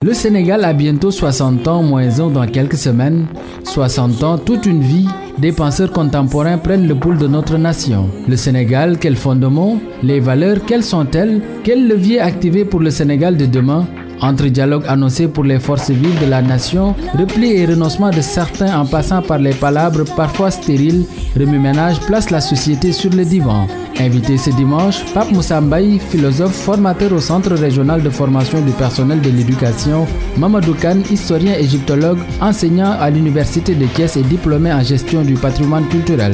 Le Sénégal a bientôt 60 ans, moins 1 dans quelques semaines. 60 ans, toute une vie, des penseurs contemporains prennent le pouls de notre nation. Le Sénégal, quel fondement? Les valeurs, quelles sont-elles? Quel levier activer pour le Sénégal de demain? Entre dialogue annoncé pour les forces vives de la nation, repli et renoncement de certains en passant par les palabres parfois stériles, remue-ménage place la société sur le divan. Invité ce dimanche, Pape Moussa Mbaye, philosophe, formateur au Centre régional de formation du personnel de l'éducation, Mamadou Kane, historien égyptologue, enseignant à l'université de Thiès et diplômé en gestion du patrimoine culturel.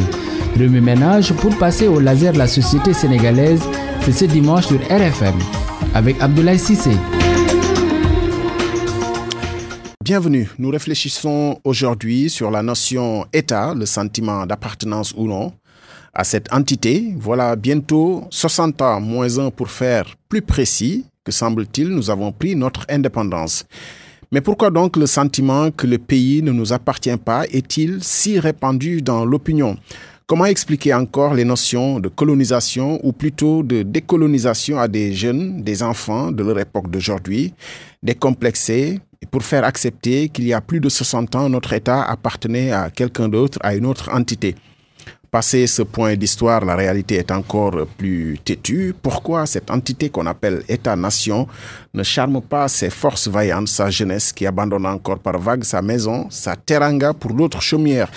Remue-ménage pour passer au laser de la société sénégalaise, c'est ce dimanche sur RFM, avec Abdoulaye Cissé. Bienvenue, nous réfléchissons aujourd'hui sur la notion État, le sentiment d'appartenance ou non à cette entité. Voilà bientôt 60 ans moins 1 pour faire plus précis que semble-t-il, nous avons pris notre indépendance. Mais pourquoi donc le sentiment que le pays ne nous appartient pas est-il si répandu dans l'opinion ? Comment expliquer encore les notions de colonisation ou plutôt de décolonisation à des jeunes, des enfants de leur époque d'aujourd'hui, décomplexés, et pour faire accepter qu'il y a plus de 60 ans, notre État appartenait à quelqu'un d'autre, à une autre entité. Passé ce point d'histoire, la réalité est encore plus têtue. Pourquoi cette entité qu'on appelle État-nation ne charme pas ses forces vaillantes, sa jeunesse qui abandonne encore par vagues sa maison, sa teranga pour l'autre chaumière?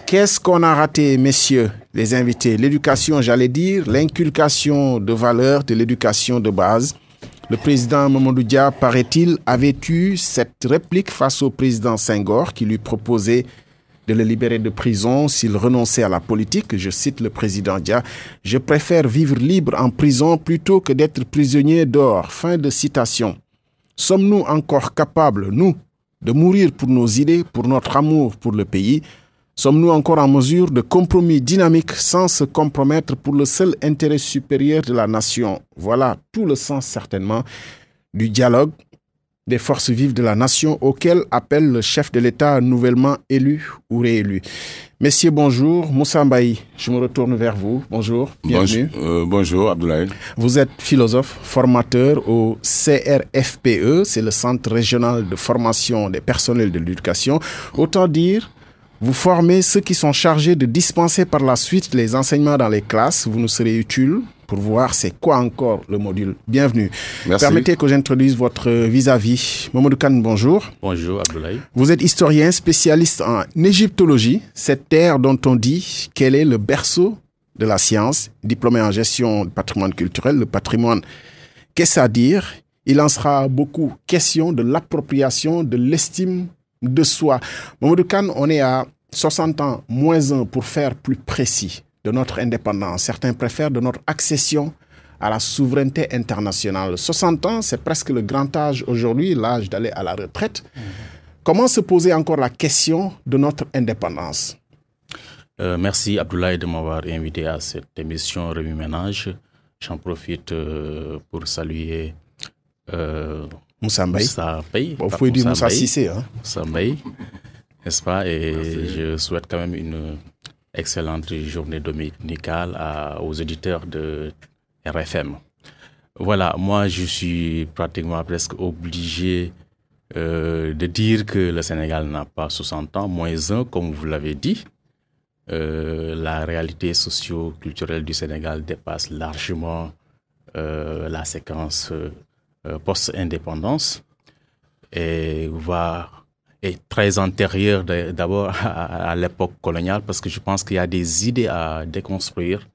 Qu'est-ce qu'on a raté, messieurs les invités? L'éducation, j'allais dire, l'inculcation de valeurs de l'éducation de base. Le président Mamadou Dia, paraît-il, avait eu cette réplique face au président Senghor qui lui proposait de le libérer de prison s'il renonçait à la politique. Je cite le président Dia, « Je préfère vivre libre en prison plutôt que d'être prisonnier dehors ». Fin de citation. Sommes-nous encore capables, nous, de mourir pour nos idées, pour notre amour pour le pays? Sommes-nous encore en mesure de compromis dynamiques sans se compromettre pour le seul intérêt supérieur de la nation? Voilà tout le sens certainement du dialogue des forces vives de la nation auquel appelle le chef de l'État nouvellement élu ou réélu. Messieurs, bonjour. Moussa Mbaye, je me retourne vers vous. Bonjour, bienvenue. Bonjour, Abdoulaye. Vous êtes philosophe, formateur au CRFPE, c'est le Centre régional de formation des personnels de l'éducation. Autant dire, vous formez ceux qui sont chargés de dispenser par la suite les enseignements dans les classes. Vous nous serez utile pour voir c'est quoi encore le module. Bienvenue. Merci. Permettez que j'introduise votre vis-à-vis. Mamadou Kane, bonjour. Bonjour, Abdoulaye. Vous êtes historien, spécialiste en égyptologie, cette terre dont on dit qu'elle est le berceau de la science, diplômé en gestion du patrimoine culturel. Le patrimoine, qu'est-ce à dire? Il en sera beaucoup question de l'appropriation, de l'estime de soi. Mamadou Kane, on est à 60 ans moins 1 pour faire plus précis de notre indépendance. Certains préfèrent de notre accession à la souveraineté internationale. 60 ans, c'est presque le grand âge aujourd'hui, l'âge d'aller à la retraite. Comment se poser encore la question de notre indépendance? Merci Abdoulaye de m'avoir invité à cette émission Remue-ménage. J'en profite pour saluer Moussa Mbaye. Vous pouvez dire Moussa Cissé. Hein? Moussa Mbaye, n'est-ce pas? Et merci. Je souhaite quand même une excellente journée dominicale aux auditeurs de RFM. Voilà, moi je suis pratiquement presque obligé de dire que le Sénégal n'a pas 60 ans, moins 1, comme vous l'avez dit. La réalité socio-culturelle du Sénégal dépasse largement la séquence post-indépendance et est très antérieure d'abord à l'époque coloniale parce que je pense qu'il y a des idées à déconstruire.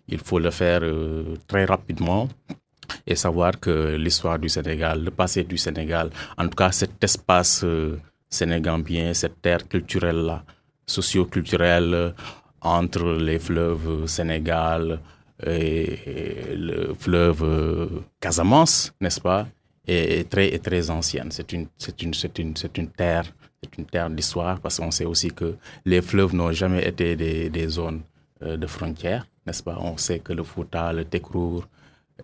Il faut le faire très rapidement et savoir que l'histoire du Sénégal, le passé du Sénégal, en tout cas cet espace sénégambien, cette terre culturelle-là, socio-culturelle entre les fleuves Sénégal et le fleuve Casamance, n'est-ce pas, est très ancienne. C'est une terre d'histoire parce qu'on sait aussi que les fleuves n'ont jamais été des zones de frontières, n'est-ce pas? On sait que le Fouta, le Tekrour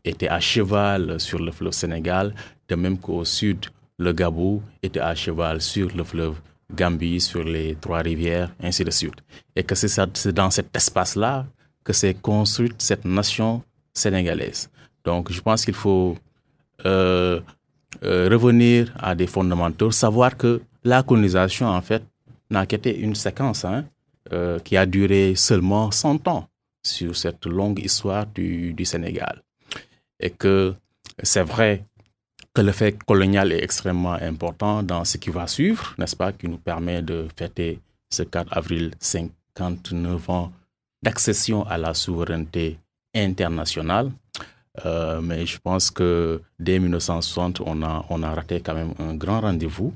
étaient à cheval sur le fleuve Sénégal, de même qu'au sud, le Gabou était à cheval sur le fleuve Gambie, sur les Trois-Rivières, ainsi de suite. Et que c'est dans cet espace-là que s'est construite cette nation sénégalaise. Donc, je pense qu'il faut revenir à des fondamentaux, savoir que la colonisation, en fait, n'a qu'été une séquence qui a duré seulement 100 ans sur cette longue histoire du Sénégal. Et que c'est vrai que le fait colonial est extrêmement important dans ce qui va suivre, n'est-ce pas, qui nous permet de fêter ce 4 avril 59 ans d'accession à la souveraineté internationale. Mais je pense que dès 1960, on a raté quand même un grand rendez-vous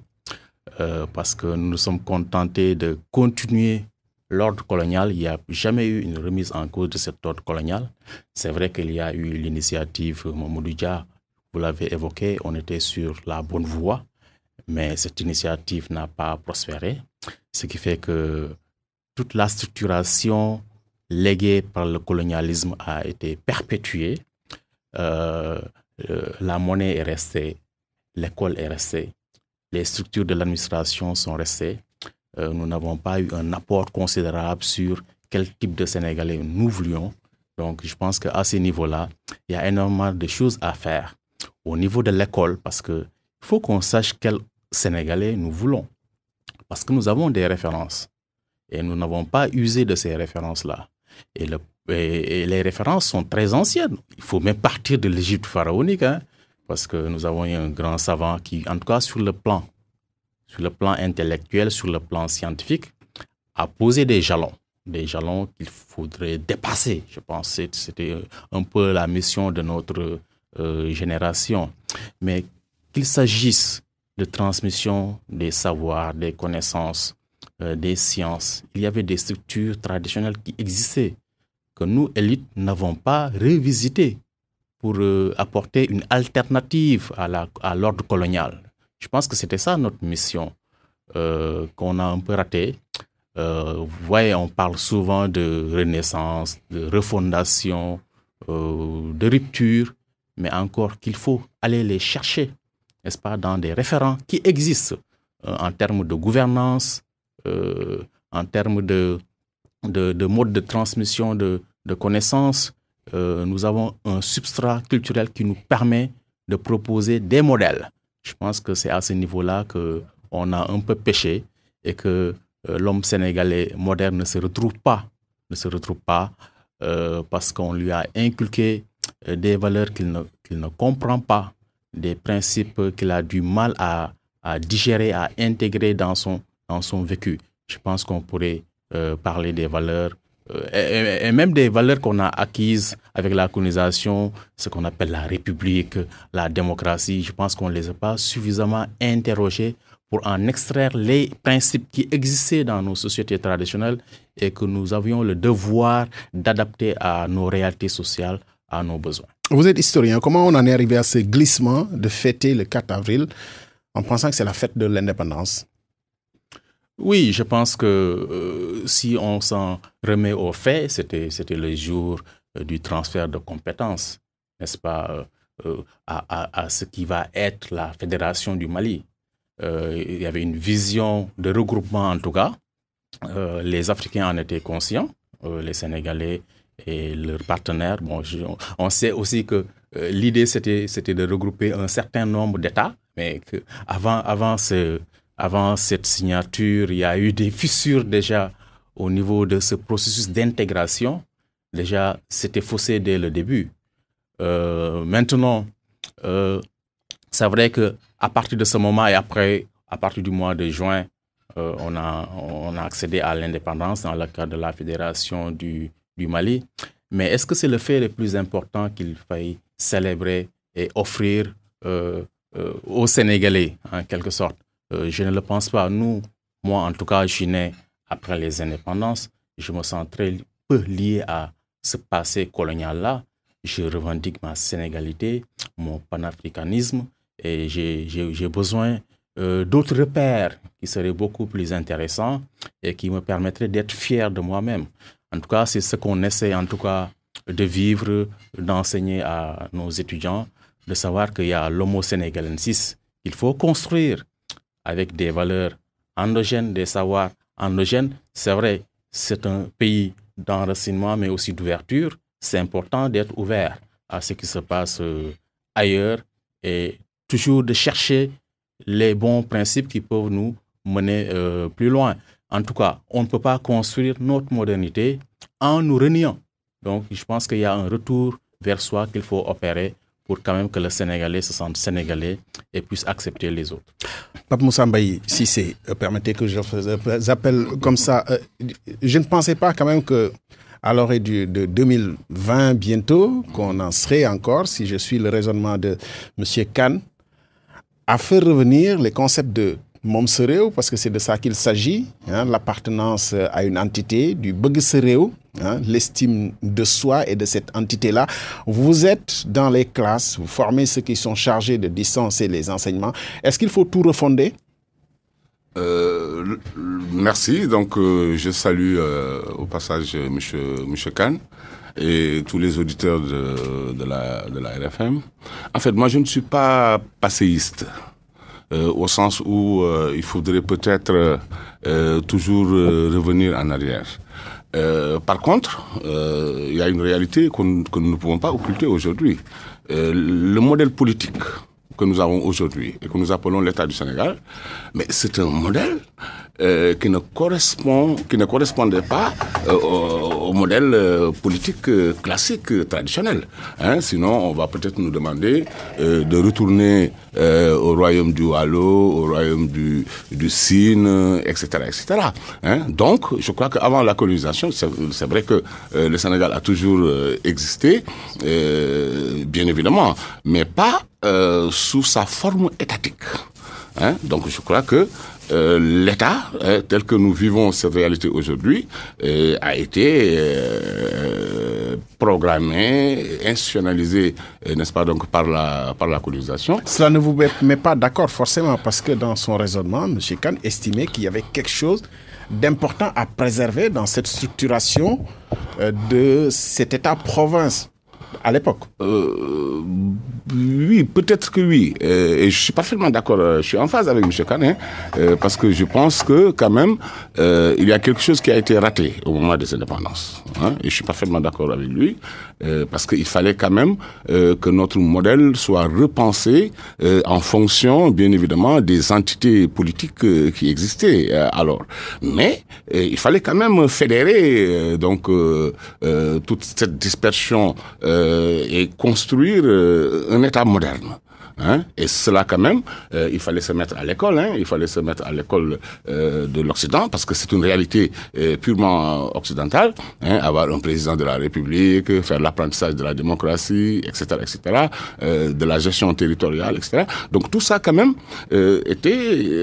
parce que nous nous sommes contentés de continuer l'ordre colonial. Il n'y a jamais eu une remise en cause de cet ordre colonial. C'est vrai qu'il y a eu l'initiative Mamadou Dia, vous l'avez évoqué, on était sur la bonne voie, mais cette initiative n'a pas prospéré, ce qui fait que toute la structuration léguée par le colonialisme a été perpétuée. La monnaie est restée, l'école est restée, les structures de l'administration sont restées. Nous n'avons pas eu un apport considérable sur quel type de Sénégalais nous voulions. Donc, je pense qu'à ce niveau-là, il y a énormément de choses à faire au niveau de l'école parce qu'il faut qu'on sache quel Sénégalais nous voulons. Parce que nous avons des références et nous n'avons pas usé de ces références-là. Et les références sont très anciennes. Il faut même partir de l'Égypte pharaonique, parce que nous avons eu un grand savant qui, en tout cas sur le plan intellectuel, sur le plan scientifique, a posé des jalons qu'il faudrait dépasser. Je pense que c'était un peu la mission de notre génération. Mais qu'il s'agisse de transmission des savoirs, des connaissances, des sciences, il y avait des structures traditionnelles qui existaient, que nous, élites, n'avons pas revisitées pour apporter une alternative à l'ordre colonial. Je pense que c'était ça notre mission, qu'on a un peu ratée. Vous voyez, on parle souvent de renaissance, de refondation, de rupture, mais encore qu'il faut aller les chercher, n'est-ce pas, dans des référents qui existent en termes de gouvernance, en termes de mode de transmission de connaissances. Nous avons un substrat culturel qui nous permet de proposer des modèles. Je pense que c'est à ce niveau-là qu'on a un peu péché et que l'homme sénégalais moderne ne se retrouve pas parce qu'on lui a inculqué des valeurs qu'il ne comprend pas, des principes qu'il a du mal à digérer, à intégrer dans son vécu. Je pense qu'on pourrait parler des valeurs et même des valeurs qu'on a acquises avec la colonisation, ce qu'on appelle la République, la démocratie. Je pense qu'on ne les a pas suffisamment interrogés pour en extraire les principes qui existaient dans nos sociétés traditionnelles et que nous avions le devoir d'adapter à nos réalités sociales, à nos besoins. Vous êtes historien. Comment on en est arrivé à ce glissement de fêter le 4 avril en pensant que c'est la fête de l'indépendance? Oui, je pense que si on s'en remet aux faits, c'était le jour du transfert de compétences, n'est-ce pas, à ce qui va être la Fédération du Mali. Il y avait une vision de regroupement en tout cas. Les Africains en étaient conscients, les Sénégalais et leurs partenaires. Bon, on sait aussi que l'idée c'était de regrouper un certain nombre d'États, mais qu'avant cette signature, il y a eu des fissures déjà au niveau de ce processus d'intégration. Déjà, c'était faussé dès le début. Maintenant, c'est vrai qu'à partir de ce moment et après, à partir du mois de juin, on a accédé à l'indépendance dans le cadre de la Fédération du Mali. Mais est-ce que c'est le fait le plus important qu'il faille célébrer et offrir aux Sénégalais, en quelque sorte? Je ne le pense pas. Moi, en tout cas, je suis né après les indépendances. Je me sens très peu lié à ce passé colonial-là. Je revendique ma sénégalité, mon panafricanisme et j'ai besoin d'autres repères qui seraient beaucoup plus intéressants et qui me permettraient d'être fier de moi-même. En tout cas, c'est ce qu'on essaie en tout cas de vivre, d'enseigner à nos étudiants, de savoir qu'il y a l'homo sénégalensis qu'il faut construire avec des valeurs endogènes, des savoirs endogènes. C'est vrai, c'est un pays d'enracinement, mais aussi d'ouverture. C'est important d'être ouvert à ce qui se passe ailleurs et toujours de chercher les bons principes qui peuvent nous mener plus loin. En tout cas, on ne peut pas construire notre modernité en nous reniant. Donc, je pense qu'il y a un retour vers soi qu'il faut opérer pour quand même que le Sénégalais se sente sénégalais et puisse accepter les autres. Pape Moussa Mbaye Cissé, permettez que je vous appelle comme ça. Je ne pensais pas quand même que à l'orée de 2020 bientôt, qu'on en serait encore, si je suis le raisonnement de M. Kane, à faire revenir les concepts de Mom Sereo, parce que c'est de ça qu'il s'agit, l'appartenance à une entité, du Bëgg Sereo, l'estime de soi et de cette entité-là. Vous êtes dans les classes, vous formez ceux qui sont chargés de distancer les enseignements. Est-ce qu'il faut tout refonder? Merci. Donc, je salue au passage Monsieur Kane et tous les auditeurs de la RFM. En fait, moi, je ne suis pas passéiste. Au sens où il faudrait peut-être toujours revenir en arrière. Par contre, il y a une réalité que nous ne pouvons pas occulter aujourd'hui. Le modèle politique que nous avons aujourd'hui et que nous appelons l'État du Sénégal, mais c'est un modèle qui ne correspondait pas au modèle politique classique, traditionnel. Sinon, on va peut-être nous demander de retourner au royaume du Waalo, au royaume du Sine, etc., etc. Donc, je crois qu'avant la colonisation, c'est vrai que le Sénégal a toujours existé, bien évidemment, mais pas sous sa forme étatique. Donc, je crois que l'État, tel que nous vivons cette réalité aujourd'hui, a été programmé, institutionnalisé, n'est-ce pas, donc par la colonisation. Cela ne vous met pas d'accord forcément, parce que dans son raisonnement, M. Kane estimait qu'il y avait quelque chose d'important à préserver dans cette structuration de cet État-province à l'époque. Oui, peut-être que oui. Et je suis parfaitement d'accord. Je suis en phase avec M. Kane, parce que je pense que quand même, il y a quelque chose qui a été raté au moment des indépendances. Et je suis parfaitement d'accord avec lui, parce qu'il fallait quand même que notre modèle soit repensé en fonction, bien évidemment, des entités politiques qui existaient alors. Mais il fallait quand même fédérer toute cette dispersion et construire un État moderne. Et cela quand même, il fallait se mettre à l'école, il fallait se mettre à l'école de l'Occident, parce que c'est une réalité purement occidentale, avoir un président de la République, faire l'apprentissage de la démocratie, etc., etc., de la gestion territoriale, etc. Donc tout ça quand même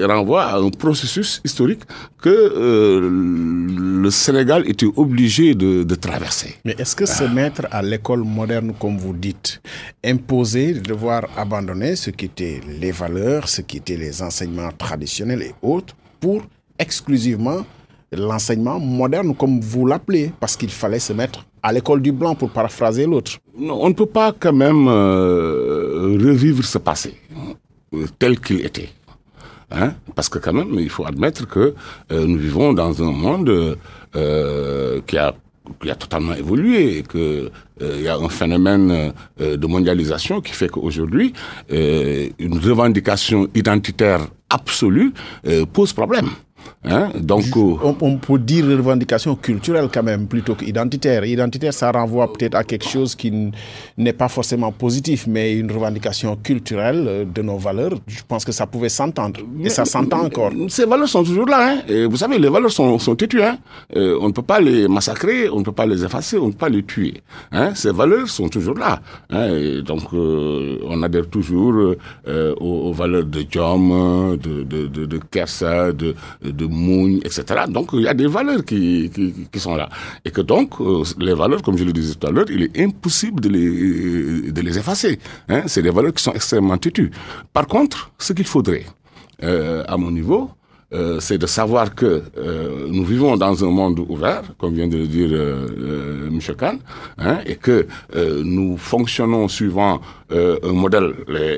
renvoie à un processus historique que le Sénégal était obligé de traverser. Mais est-ce que se mettre à l'école moderne, comme vous dites, imposer de devoir abandonner ce qui étaient les valeurs, ce qui étaient les enseignements traditionnels et autres, pour exclusivement l'enseignement moderne, comme vous l'appelez, parce qu'il fallait se mettre à l'école du blanc, pour paraphraser l'autre? Non, on ne peut pas quand même revivre ce passé tel qu'il était. Parce que quand même, il faut admettre que nous vivons dans un monde qui a totalement évolué, et que il y a un phénomène de mondialisation qui fait qu'aujourd'hui, une revendication identitaire absolue pose problème. Donc, on peut dire revendication culturelle quand même, plutôt qu'identitaire. Identitaire, ça renvoie peut-être à quelque chose qui n'est pas forcément positif, mais une revendication culturelle de nos valeurs, je pense que ça pouvait s'entendre. Et ça s'entend encore. Ces valeurs sont toujours là. Et vous savez, les valeurs sont têtues. On ne peut pas les massacrer, on ne peut pas les effacer, on ne peut pas les tuer. Ces valeurs sont toujours là. Et donc, on adhère toujours aux valeurs de Diom, de Kersa, de Mougne, etc. Donc, il y a des valeurs qui sont là. Et que donc, les valeurs, comme je le disais tout à l'heure, il est impossible de les effacer. C'est des valeurs qui sont extrêmement têtues. Par contre, ce qu'il faudrait, à mon niveau, c'est de savoir que nous vivons dans un monde ouvert, comme vient de le dire M. Kane, et que nous fonctionnons suivant un modèle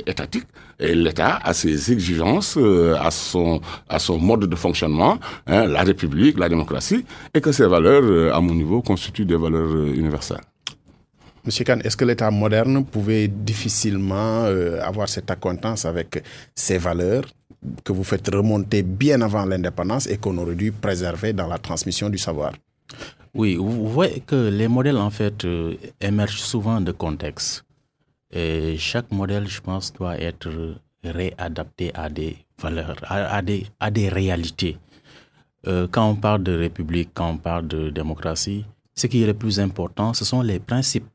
étatique, et l'État a ses exigences, à son mode de fonctionnement, la République, la démocratie, et que ces valeurs, à mon niveau, constituent des valeurs universelles. Monsieur Kane, est-ce que l'État moderne pouvait difficilement avoir cette acquaintance avec ces valeurs que vous faites remonter bien avant l'indépendance et qu'on aurait dû préserver dans la transmission du savoir? Oui, vous voyez que les modèles, en fait, émergent souvent de contexte. Et chaque modèle, je pense, doit être réadapté à des valeurs, à des réalités. Quand on parle de république, quand on parle de démocratie, ce qui est le plus important, ce sont les principes.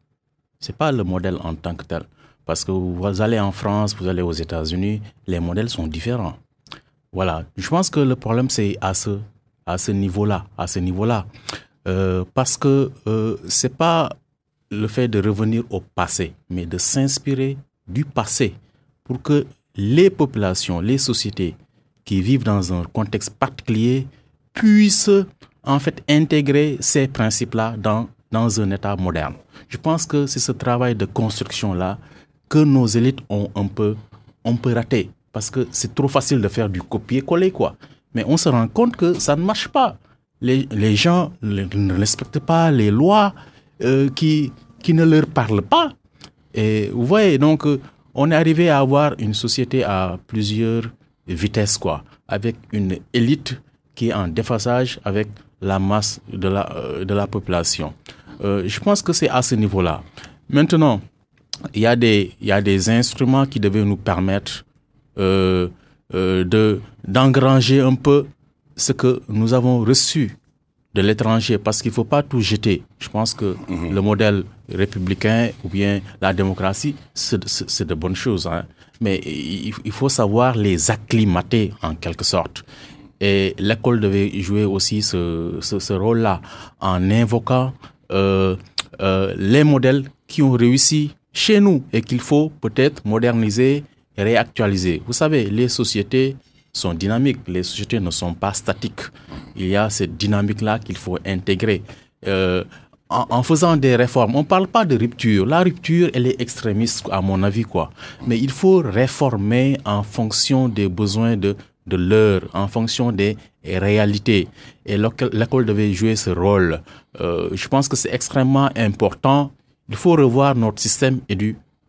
Ce n'est pas le modèle en tant que tel. Parce que vous allez en France, vous allez aux États-Unis, les modèles sont différents. Voilà. Je pense que le problème, c'est à ce niveau-là. Parce que ce n'est pas le fait de revenir au passé, mais de s'inspirer du passé pour que les populations, les sociétés qui vivent dans un contexte particulier puissent en fait intégrer ces principes-là dans un État moderne. Je pense que c'est ce travail de construction-là que nos élites ont un peu raté. Parce que c'est trop facile de faire du copier-coller, quoi. Mais on se rend compte que ça ne marche pas. Les gens ne respectent pas les lois qui ne leur parlent pas. Et vous voyez, donc, on est arrivé à avoir une société à plusieurs vitesses, quoi. Avec une élite qui est en déphasage avec la masse de la population. Je pense que c'est à ce niveau-là. Maintenant, il y a des instruments qui devaient nous permettre d'engranger un peu ce que nous avons reçu de l'étranger, parce qu'il ne faut pas tout jeter. Je pense que le modèle républicain ou bien la démocratie, c'est de bonnes choses, hein. Mais il faut savoir les acclimater en quelque sorte. Et l'école devait jouer aussi ce rôle-là en invoquant les modèles qui ont réussi chez nous et qu'il faut peut-être moderniser et réactualiser. Vous savez, les sociétés sont dynamiques, les sociétés ne sont pas statiques. Il y a cette dynamique-là qu'il faut intégrer. En faisant des réformes, on ne parle pas de rupture. La rupture, elle est extrémiste, à mon avis, quoi. Mais il faut réformer en fonction des besoins de l'heure, en fonction des réalités. Et l'école devait jouer ce rôle. Je pense que c'est extrêmement important. Il faut revoir notre système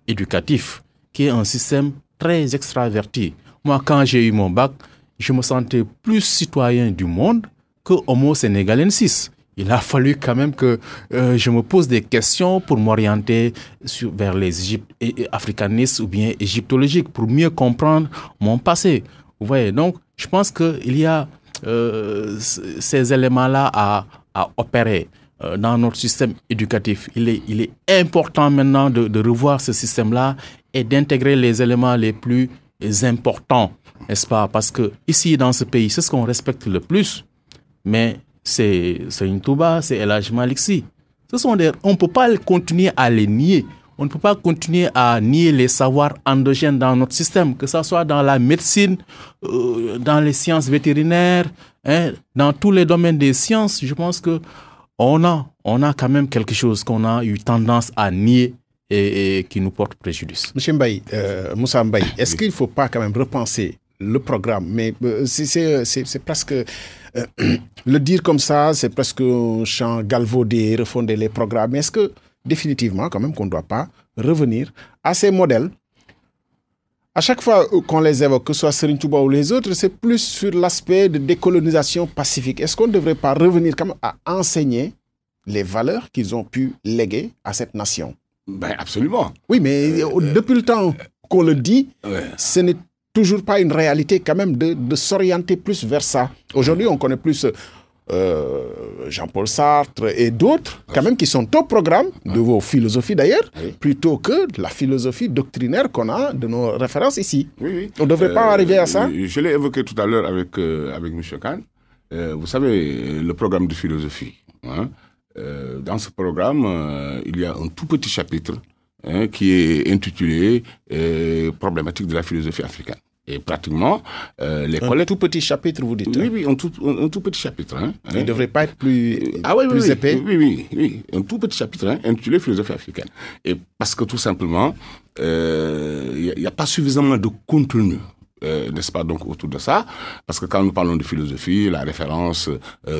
éducatif, qui est un système très extraverti. Moi, quand j'ai eu mon bac, je me sentais plus citoyen du monde que Homo sénégalensis. Il a fallu quand même que je me pose des questions pour m'orienter vers les africanistes ou bien égyptologiques pour mieux comprendre mon passé. Vous voyez, donc je pense qu'il y a ces éléments-là à opérer dans notre système éducatif. Il est important maintenant de revoir ce système-là et d'intégrer les éléments les plus importants, n'est-ce pas? Parce que ici, dans ce pays, c'est ce qu'on respecte le plus, mais c'est une Touba, c'est El Hadj Malick Sy. On ne peut pas continuer à les nier. On ne peut pas continuer à nier les savoirs endogènes dans notre système, que ce soit dans la médecine, dans les sciences vétérinaires, hein, dans tous les domaines des sciences. Je pense qu'on a quand même quelque chose qu'on a eu tendance à nier et qui nous porte préjudice. Monsieur Mbaye, Moussa Mbaye, est-ce qu'il ne faut pas quand même repenser le programme? Mais c'est presque... le dire comme ça, c'est presque un chant galvaudé, refonder les programmes. Mais est-ce que, définitivement, quand même, qu'on ne doit pas revenir à ces modèles? À chaque fois qu'on les évoque, que ce soit Serigne Touba ou les autres, c'est plus sur l'aspect de décolonisation pacifique. Est-ce qu'on ne devrait pas revenir quand même à enseigner les valeurs qu'ils ont pu léguer à cette nation? Ben, absolument. Oui, mais depuis le temps qu'on le dit, ce n'est toujours pas une réalité quand même de s'orienter plus vers ça. Aujourd'hui, on connaît plus Jean-Paul Sartre et d'autres quand même qui sont au programme de vos philosophies d'ailleurs, plutôt que la philosophie doctrinaire qu'on a de nos références ici. Oui. On ne devrait pas arriver à ça? Je l'ai évoqué tout à l'heure avec M. Kane. Vous savez, le programme de philosophie, hein, dans ce programme, il y a un tout petit chapitre qui est intitulé Problématique de la philosophie africaine. Et pratiquement, les collègues... Un tout petit chapitre, vous dites? Oui, un tout petit chapitre. Il ne devrait pas être plus épais? Oui, un tout petit chapitre intitulé Philosophie africaine. Et parce que tout simplement, il n'y a pas suffisamment de contenu n'est-ce pas, donc autour de ça, parce que quand nous parlons de philosophie, la référence,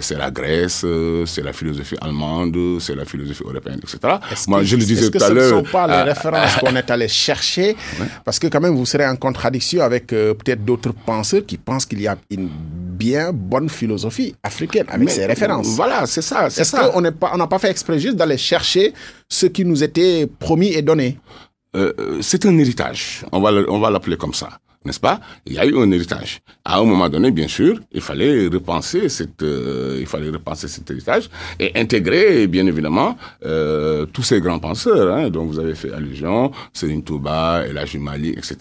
c'est la Grèce, c'est la philosophie allemande, c'est la philosophie européenne, etc. Moi, je le disais tout à l'heure. Est-ce que ce ne sont pas les références qu'on est allé chercher? Parce que quand même, vous serez en contradiction avec peut-être d'autres penseurs qui pensent qu'il y a une bien bonne philosophie africaine avec ses références. Voilà, c'est ça. Est-ce qu'on n'a pas fait exprès juste d'aller chercher ce qui nous était promis et donné? C'est un héritage, on va l'appeler comme ça, n'est-ce pas? Il y a eu un héritage. À un moment donné, bien sûr, il fallait repenser cet héritage et intégrer, bien évidemment, tous ces grands penseurs, dont vous avez fait allusion, Serigne Touba, El Hadji Malick, etc.,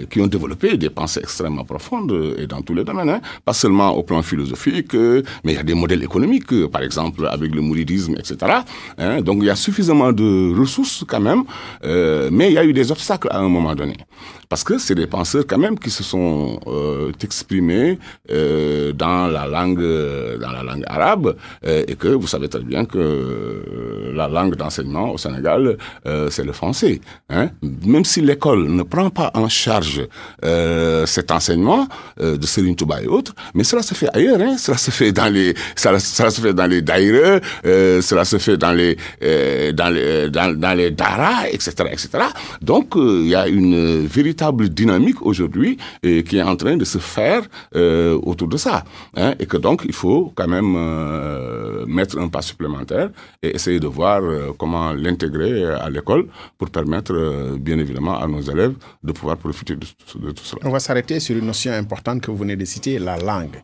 qui ont développé des pensées extrêmement profondes et dans tous les domaines, pas seulement au plan philosophique, mais il y a des modèles économiques, par exemple avec le mouridisme, etc. Donc il y a suffisamment de ressources quand même, mais il y a eu des obstacles à un moment donné. Parce que c'est des penseurs quand même qui se sont exprimés dans la langue arabe et que vous savez très bien que la langue d'enseignement au Sénégal c'est le français. Même si l'école ne prend pas en charge cet enseignement de Serigne Touba et autres, mais cela se fait ailleurs. Cela se fait dans les daïra, cela se fait dans les dara, etc., etc. Donc il y a une véritable dynamique aujourd'hui qui est en train de se faire autour de ça. Et que donc, il faut quand même mettre un pas supplémentaire et essayer de voir comment l'intégrer à l'école pour permettre, bien évidemment, à nos élèves de pouvoir profiter de tout cela. On va s'arrêter sur une notion importante que vous venez de citer, la langue.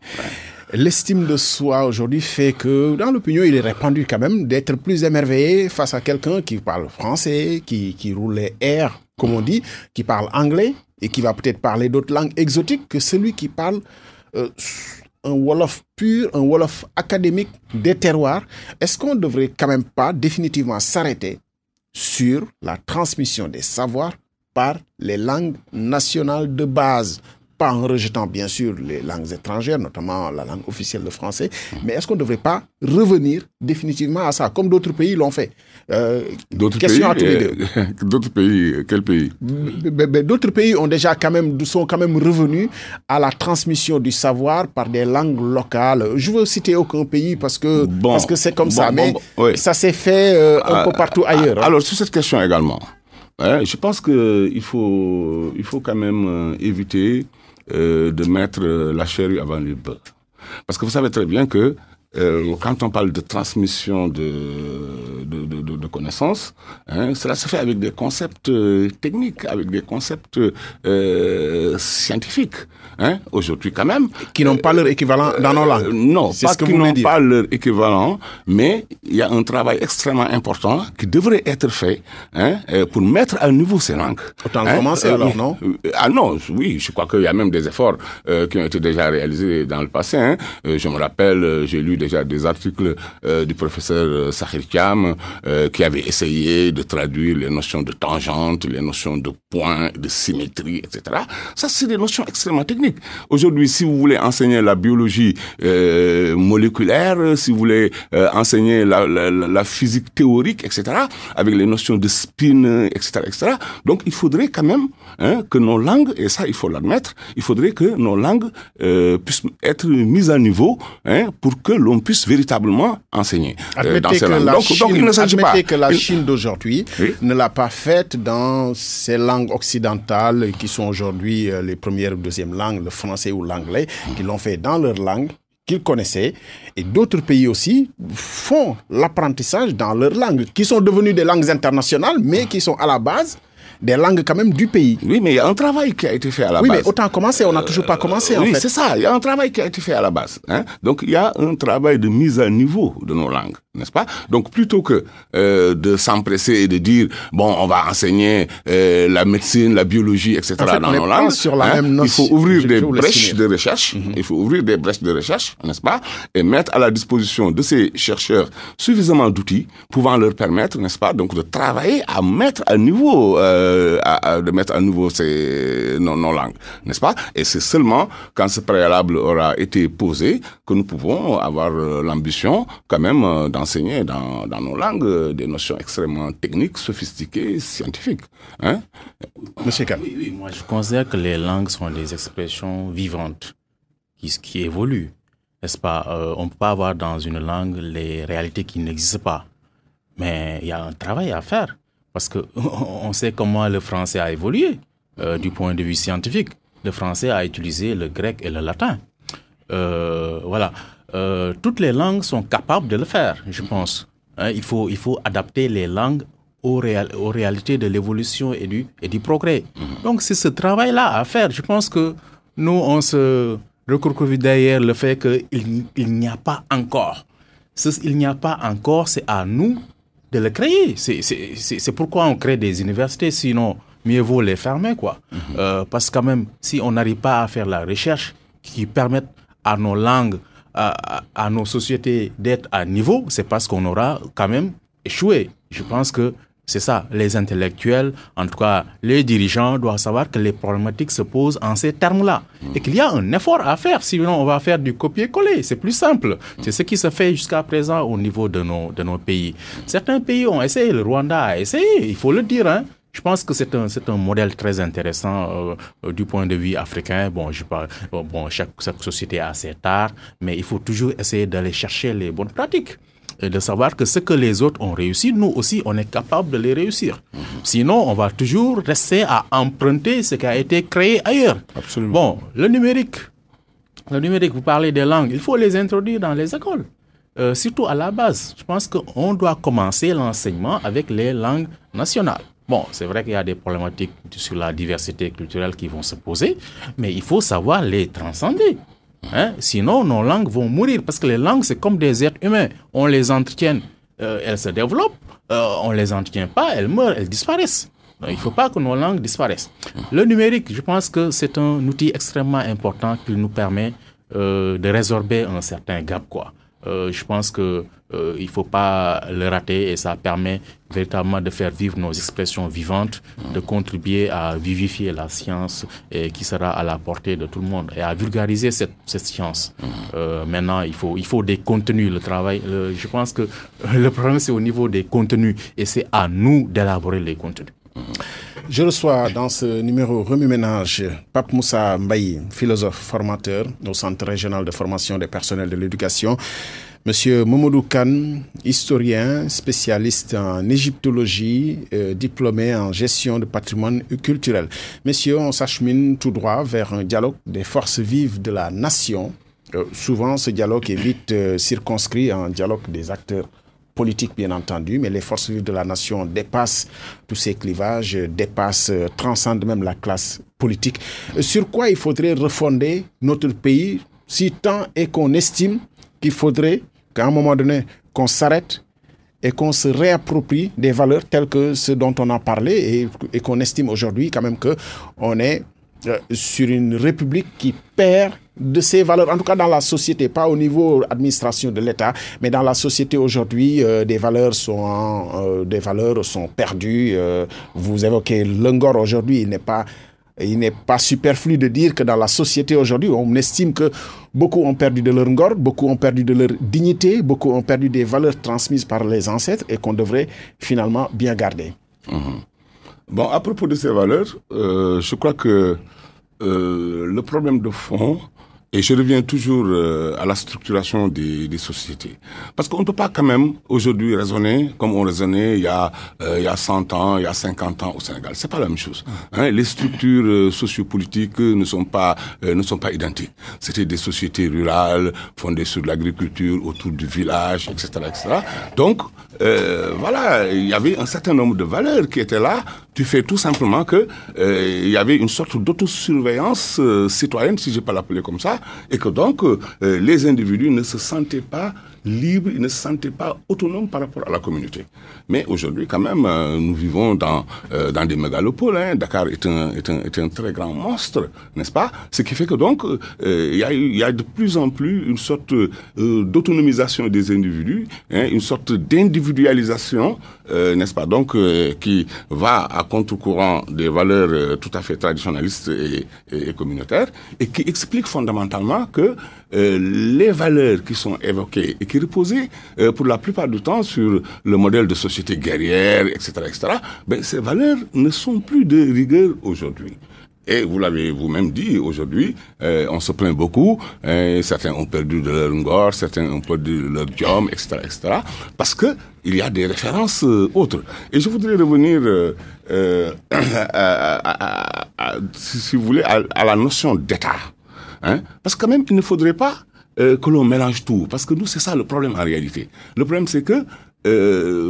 L'estime de soi aujourd'hui fait que dans l'opinion, il est répandu quand même d'être plus émerveillé face à quelqu'un qui parle français, qui roule les R, comme on dit, qui parle anglais et qui va peut-être parler d'autres langues exotiques que celui qui parle un Wolof pur, un Wolof académique des terroirs. Est-ce qu'on ne devrait quand même pas définitivement s'arrêter sur la transmission des savoirs par les langues nationales de base? Pas en rejetant bien sûr les langues étrangères, notamment la langue officielle de français, mais est-ce qu'on ne devrait pas revenir définitivement à ça, comme d'autres pays l'ont fait? D'autres pays, à tous les deux. D'autres pays, quel pays? D'autres pays sont quand même revenus à la transmission du savoir par des langues locales. Je veux citer aucun pays parce que c'est comme ça, mais ça s'est fait un peu partout ailleurs. Alors sur cette question également, je pense qu'il faut quand même éviter de mettre la charrue avant les bœufs. Parce que vous savez très bien que quand on parle de transmission de connaissances, cela se fait avec des concepts techniques, avec des concepts scientifiques. Aujourd'hui quand même. Qui n'ont pas leur équivalent dans nos langues. Non, pas qui n'ont pas leur équivalent, mais il y a un travail extrêmement important qui devrait être fait pour mettre à niveau ces langues. Autant le commencer alors, non? Non, oui, je crois qu'il y a même des efforts qui ont été déjà réalisés dans le passé. Je me rappelle, j'ai lu déjà des articles du professeur Sakhir Thiam qui avait essayé de traduire les notions de tangente, les notions de point, de symétrie, etc. Ça, c'est des notions extrêmement techniques. Aujourd'hui, si vous voulez enseigner la biologie moléculaire, si vous voulez enseigner la physique théorique, etc., avec les notions de spin, etc., etc., donc il faudrait quand même que nos langues, et ça il faut l'admettre, il faudrait que nos langues puissent être mises à niveau pour que l'on puisse véritablement enseigner dans ces langues. Donc il ne s'agit pas... que la Chine d'aujourd'hui ne l'a pas faite dans ces langues occidentales qui sont aujourd'hui les premières ou deuxièmes langues, le français ou l'anglais, qui l'ont fait dans leur langue qu'ils connaissaient, et d'autres pays aussi font l'apprentissage dans leur langue, qui sont devenues des langues internationales, mais qui sont à la base des langues quand même du pays. Oui, mais il y a un travail qui a été fait à la base. Oui, mais autant commencer, on n'a toujours pas commencé en fait. Oui, c'est ça, il y a un travail qui a été fait à la base. Donc il y a un travail de mise à niveau de nos langues, n'est-ce pas? Donc plutôt que de s'empresser et de dire, bon, on va enseigner la médecine, la biologie, etc. En fait, dans nos langues, sur la même il faut ouvrir des brèches de recherche, il faut ouvrir des brèches de recherche, n'est-ce pas? Et mettre à la disposition de ces chercheurs suffisamment d'outils pouvant leur permettre, n'est-ce pas, donc de travailler à mettre à niveau de mettre à nouveau nos langues, n'est-ce pas? Et c'est seulement quand ce préalable aura été posé que nous pouvons avoir l'ambition quand même d'enseigner dans nos langues des notions extrêmement techniques, sophistiquées, scientifiques. Hein? Monsieur Kane. Oui, moi je considère que les langues sont des expressions vivantes qui évoluent. N'est-ce pas? On ne peut pas avoir dans une langue les réalités qui n'existent pas. Mais il y a un travail à faire. Parce qu'on sait comment le français a évolué du point de vue scientifique. Le français a utilisé le grec et le latin. Voilà. Toutes les langues sont capables de le faire, je pense. Hein, il faut adapter les langues aux réalités de l'évolution et du progrès. Donc c'est ce travail-là à faire. Je pense que nous, on se recroqueville derrière le fait qu'il n'y a pas encore. Il n'y a pas encore, c'est à nous de le créer. C'est pourquoi on crée des universités, sinon mieux vaut les fermer, quoi. Parce que quand même, si on n'arrive pas à faire la recherche qui permette à nos langues, à nos sociétés d'être à niveau, c'est parce qu'on aura quand même échoué. Je pense que c'est ça, les intellectuels, en tout cas les dirigeants doivent savoir que les problématiques se posent en ces termes-là et qu'il y a un effort à faire, sinon on va faire du copier-coller, c'est plus simple. C'est ce qui se fait jusqu'à présent au niveau de nos pays. Certains pays ont essayé, le Rwanda a essayé, il faut le dire, hein. Je pense que c'est un modèle très intéressant du point de vue africain. Bon, chaque société a ses tares, mais il faut toujours essayer d'aller chercher les bonnes pratiques. Et de savoir que ce que les autres ont réussi, nous aussi, on est capable de les réussir. Sinon, on va toujours rester à emprunter ce qui a été créé ailleurs. Absolument. Bon, le numérique, vous parlez des langues, il faut les introduire dans les écoles. Surtout à la base. Je pense qu'on doit commencer l'enseignement avec les langues nationales. Bon, c'est vrai qu'il y a des problématiques sur la diversité culturelle qui vont se poser, mais il faut savoir les transcender. Hein? Sinon, nos langues vont mourir, parce que les langues, c'est comme des êtres humains. On les entretient, elles se développent. On ne les entretient pas, elles meurent, elles disparaissent. Donc, il ne faut pas que nos langues disparaissent. Le numérique, je pense que c'est un outil extrêmement important qui nous permet de résorber un certain gap, quoi. Je pense que il faut pas le rater, et ça permet véritablement de faire vivre nos expressions vivantes, de contribuer à vivifier la science et qui sera à la portée de tout le monde, et à vulgariser cette science. Maintenant, il faut des contenus. Le travail, je pense que le problème c'est au niveau des contenus, et c'est à nous d'élaborer les contenus. Je reçois dans ce numéro Remue-Ménage Pape Moussa Mbaye, philosophe formateur au Centre régional de formation des personnels de l'éducation. Monsieur Mamadou Kane, historien, spécialiste en égyptologie, diplômé en gestion de patrimoine culturel. Messieurs, on s'achemine tout droit vers un dialogue des forces vives de la nation. Souvent, ce dialogue est vite circonscrit en dialogue des acteurs politiques, bien entendu, mais les forces vives de la nation dépassent tous ces clivages, transcendent même la classe politique. Sur quoi il faudrait refonder notre pays, si tant est qu'on estime qu'il faudrait qu'à un moment donné, qu'on s'arrête et qu'on se réapproprie des valeurs telles que ce dont on a parlé, et qu'on estime aujourd'hui quand même qu'on est sur une république qui perd de ses valeurs, en tout cas dans la société, pas au niveau administration de l'État, mais dans la société aujourd'hui, des valeurs sont perdues. Vous évoquez le Ngor aujourd'hui, il n'est pas superflu de dire que dans la société aujourd'hui, on estime que beaucoup ont perdu de leur Ngor, beaucoup ont perdu de leur dignité, beaucoup ont perdu des valeurs transmises par les ancêtres et qu'on devrait finalement bien garder. Bon, à propos de ces valeurs, je crois que le problème de fond, et je reviens toujours à la structuration des sociétés. Parce qu'on ne peut pas quand même aujourd'hui raisonner comme on raisonnait il y a 100 ans, il y a 50 ans au Sénégal. C'est pas la même chose. Hein? Les structures sociopolitiques ne sont pas identiques. C'était des sociétés rurales fondées sur l'agriculture, autour du village, etc., etc. Donc, voilà, il y avait un certain nombre de valeurs qui étaient là, du fait tout simplement que il y avait une sorte d'autosurveillance citoyenne, si je peux l'appeler comme ça, et que donc les individus ne se sentaient pas libres, ils ne se sentaient pas autonomes par rapport à la communauté. Mais aujourd'hui, quand même, nous vivons dans des mégalopoles. Hein. Dakar est un très grand monstre, n'est-ce pas? Ce qui fait que donc il y a de plus en plus une sorte d'autonomisation des individus, hein, une sorte d'individualisation, n'est-ce pas? Donc qui va à contre-courant des valeurs tout à fait traditionnalistes et communautaires, et qui explique fondamentalement que les valeurs qui sont évoquées et qui reposaient pour la plupart du temps sur le modèle de société guerrière, etc., ben, ces valeurs ne sont plus de rigueur aujourd'hui. Et vous l'avez vous-même dit, aujourd'hui, on se plaint beaucoup, certains ont perdu de leur ngor, certains ont perdu de leur diom, etc., parce que il y a des références autres. Et je voudrais revenir, si vous voulez, à la notion d'État. Hein? Parce que quand même, il ne faudrait pas que l'on mélange tout, parce que nous, c'est ça le problème en réalité. Le problème, c'est que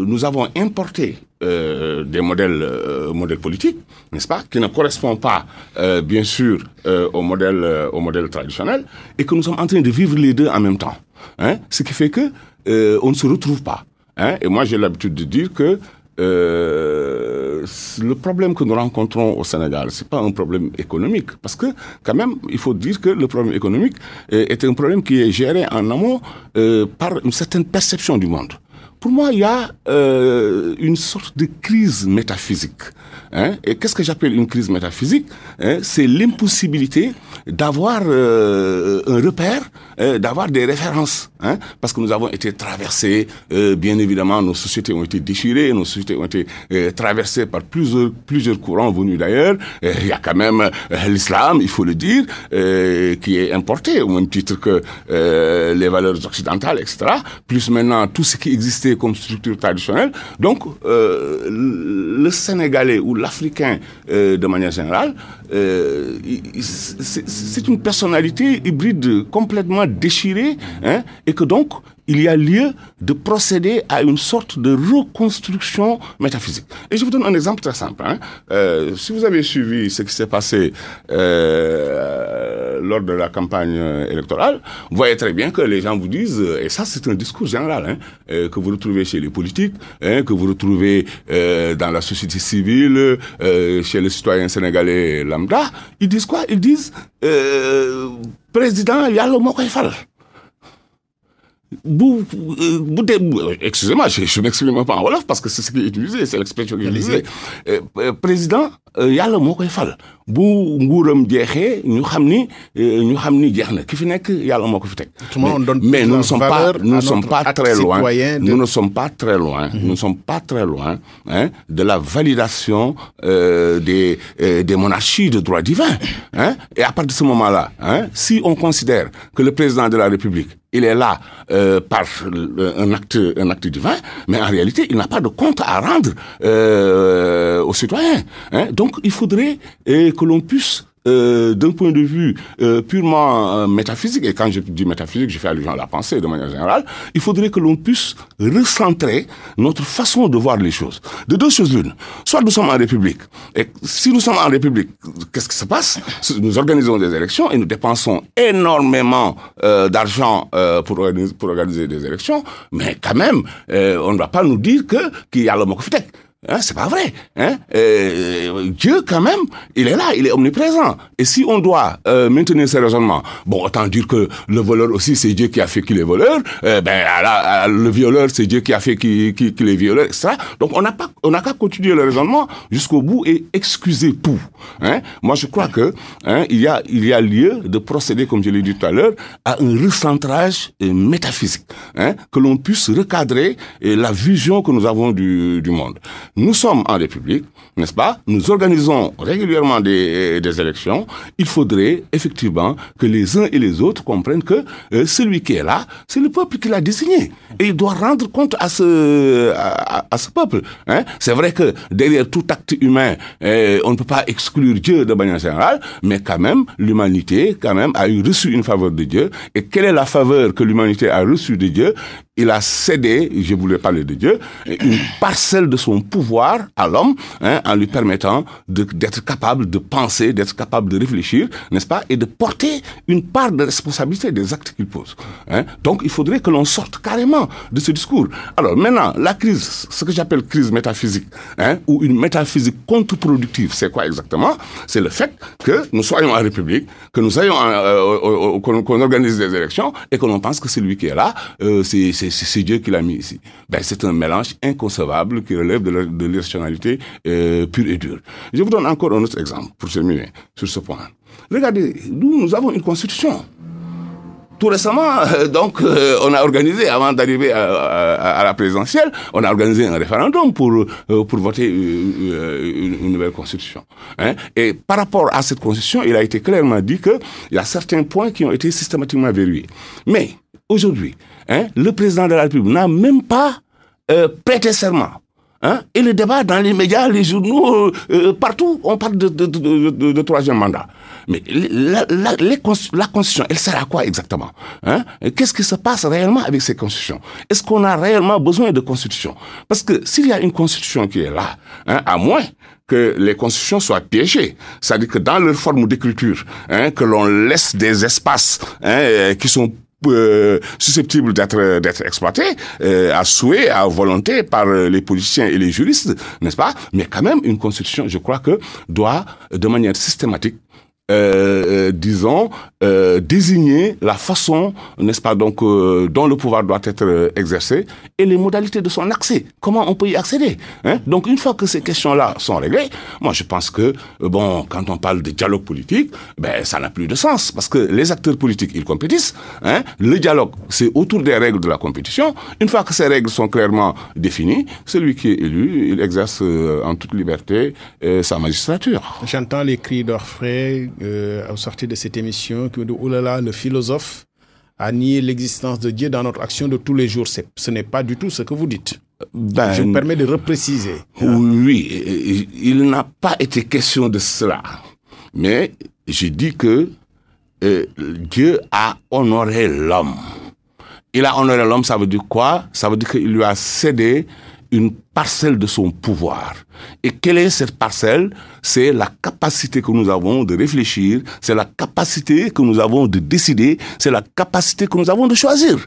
nous avons importé des modèles politiques, n'est-ce pas, qui ne correspondent pas, bien sûr, au modèle traditionnel, et que nous sommes en train de vivre les deux en même temps. Hein, ce qui fait que on ne se retrouve pas. Hein, et moi, j'ai l'habitude de dire que le problème que nous rencontrons au Sénégal, c'est pas un problème économique, parce que quand même, il faut dire que le problème économique est un problème qui est géré en amont par une certaine perception du monde. Pour moi, il y a une sorte de crise métaphysique. Hein? Et qu'est-ce que j'appelle une crise métaphysique? Hein? C'est l'impossibilité d'avoir un repère, d'avoir des références. Hein? Parce que nous avons été traversés, bien évidemment, nos sociétés ont été déchirées, nos sociétés ont été traversées par plusieurs courants venus d'ailleurs. Il y a quand même l'islam, il faut le dire, qui est importé au même titre que les valeurs occidentales, etc. Plus maintenant tout ce qui existait comme structure traditionnelle. Donc, le Sénégalais ou l'Africain, de manière générale, c'est une personnalité hybride complètement déchirée, hein, et que donc, il y a lieu de procéder à une sorte de reconstruction métaphysique. Et je vous donne un exemple très simple. Hein. Si vous avez suivi ce qui s'est passé lors de la campagne électorale, vous voyez très bien que les gens vous disent, et ça c'est un discours général, hein, que vous retrouvez chez les politiques, hein, que vous retrouvez dans la société civile, chez les citoyens sénégalais lambda, ils disent quoi? Ils disent, président, il y a le mot qu'il fallait. Excusez-moi, je m'exprime pas en wolof parce que c'est ce qui est utilisé, c'est l'expression qui est utilisée. Président, yàlla moo koy fal bu nguuram jeexee ñu xam ni jeex na ki fi nekk yàlla moo ko fi teg. Mais nous ne sommes pas très loin. Nous ne sommes pas très loin. Nous ne sommes pas très loin, hein, de la validation des monarchies de droit divin. Hein. Et à partir de ce moment-là, hein, si on considère que le président de la République il est là par un acte divin, mais en réalité, il n'a pas de compte à rendre aux citoyens. Hein. Donc, il faudrait que l'on puisse, d'un point de vue purement métaphysique, et quand je dis métaphysique, je fais allusion à la pensée de manière générale, il faudrait que l'on puisse recentrer notre façon de voir les choses. De deux choses l'une. Soit nous sommes en République, et si nous sommes en République, qu'est-ce qui se passe? Nous organisons des élections et nous dépensons énormément d'argent pour organiser des élections, mais quand même, on ne va pas nous dire qu'il y a le Mokofitek. Hein, c'est pas vrai. Hein? Dieu, quand même, il est là, il est omniprésent. Et si on doit maintenir ce raisonnement, bon, autant dire que le voleur aussi, c'est Dieu qui a fait qu'il est voleur. Le violeur, c'est Dieu qui a fait qu'il est violeur, etc. Donc, on n'a qu'à continuer le raisonnement jusqu'au bout et excuser tout. Hein? Moi, je crois que il y a lieu de procéder, comme je l'ai dit tout à l'heure, à un recentrage métaphysique, hein? Que l'on puisse recadrer la vision que nous avons du monde. Nous sommes en République, n'est-ce pas? Nous organisons régulièrement des élections. Il faudrait effectivement que les uns et les autres comprennent que celui qui est là, c'est le peuple qui l'a désigné. Et il doit rendre compte à ce peuple. Hein? C'est vrai que derrière tout acte humain, on ne peut pas exclure Dieu de manière générale, mais quand même, l'humanité quand même a reçu une faveur de Dieu. Et quelle est la faveur que l'humanité a reçue de Dieu? Il a cédé, je voulais parler de Dieu, une parcelle de son pouvoir à l'homme, hein, en lui permettant d'être capable de penser, d'être capable de réfléchir, n'est-ce pas, et de porter une part de responsabilité des actes qu'il pose. Hein. Donc, il faudrait que l'on sorte carrément de ce discours. Alors, maintenant, la crise, ce que j'appelle crise métaphysique, hein, ou une métaphysique contre-productive, c'est quoi exactement? C'est le fait que nous soyons en République, que nous ayons qu'on organise des élections, et que l'on pense que celui qui est là, c'est c'est Dieu qui l'a mis ici. Ben, c'est un mélange inconcevable qui relève de l'irrationalité pure et dure. Je vous donne encore un autre exemple pour terminer sur ce point. Regardez, nous avons une constitution. Tout récemment, on a organisé, avant d'arriver à la présidentielle, on a organisé un référendum pour voter une nouvelle constitution. Hein? Et par rapport à cette constitution, il a été clairement dit qu'il y a certains points qui ont été systématiquement verrouillés. Mais aujourd'hui, le président de la République n'a même pas prêté serment. Hein? Et le débat dans les médias, les journaux, partout, on parle de troisième mandat. Mais la Constitution, elle sert à quoi exactement? Hein? Qu'est-ce qui se passe réellement avec ces constitutions? Est-ce qu'on a réellement besoin de constitution? Parce que s'il y a une constitution qui est là, à moins que les constitutions soient piégées, c'est-à-dire que dans leur forme d'écriture, que l'on laisse des espaces qui sont susceptibles d'être exploités à souhait, à volonté par les politiciens et les juristes, n'est-ce pas? Mais quand même, une constitution, je crois que doit, de manière systématique, désigner la façon, n'est-ce pas, donc, dont le pouvoir doit être exercé et les modalités de son accès. Comment on peut y accéder, hein? Donc, une fois que ces questions-là sont réglées, moi, je pense que, quand on parle de dialogue politique, ça n'a plus de sens parce que les acteurs politiques, ils compétissent, hein? Le dialogue, c'est autour des règles de la compétition. Une fois que ces règles sont clairement définies, celui qui est élu, il exerce en toute liberté sa magistrature. J'entends les cris d'orfraie au sortir de cette émission qui me dit « Oh là là, le philosophe a nié l'existence de Dieu dans notre action de tous les jours ». Ce n'est pas du tout ce que vous dites. Je me permets de repréciser. Oui, il n'a pas été question de cela. Mais je dis que Dieu a honoré l'homme. Il a honoré l'homme, ça veut dire quoi? Ça veut dire qu'il lui a cédé une parcelle de son pouvoir. Et quelle est cette parcelle? C'est la capacité que nous avons de réfléchir, c'est la capacité que nous avons de décider, c'est la capacité que nous avons de choisir.